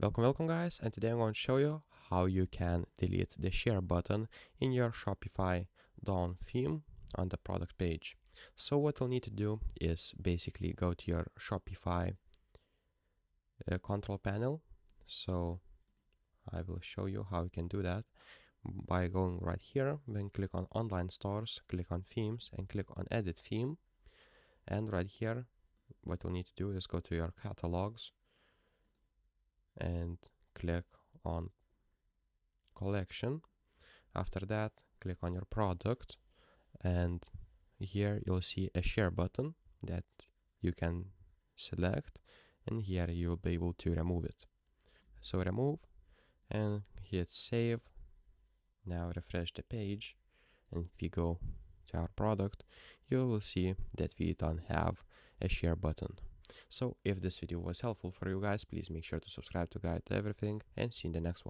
Welcome guys, and today I'm going to show you how you can delete the share button in your Shopify Dawn theme on the product page. So what you'll need to do is basically go to your Shopify control panel. So I will show you how you can do that by going right here, then click on online stores, click on themes and click on edit theme. And right here what you'll need to do is go to your catalogs and click on collection. After that, click on your product, and here you'll see a share button that you can select, and here you'll be able to remove it. So remove and hit save. Now refresh the page, and if you go to our product, you will see that we don't have a share button. So if this video was helpful for you guys, please make sure to subscribe to guide everything, and see you in the next one.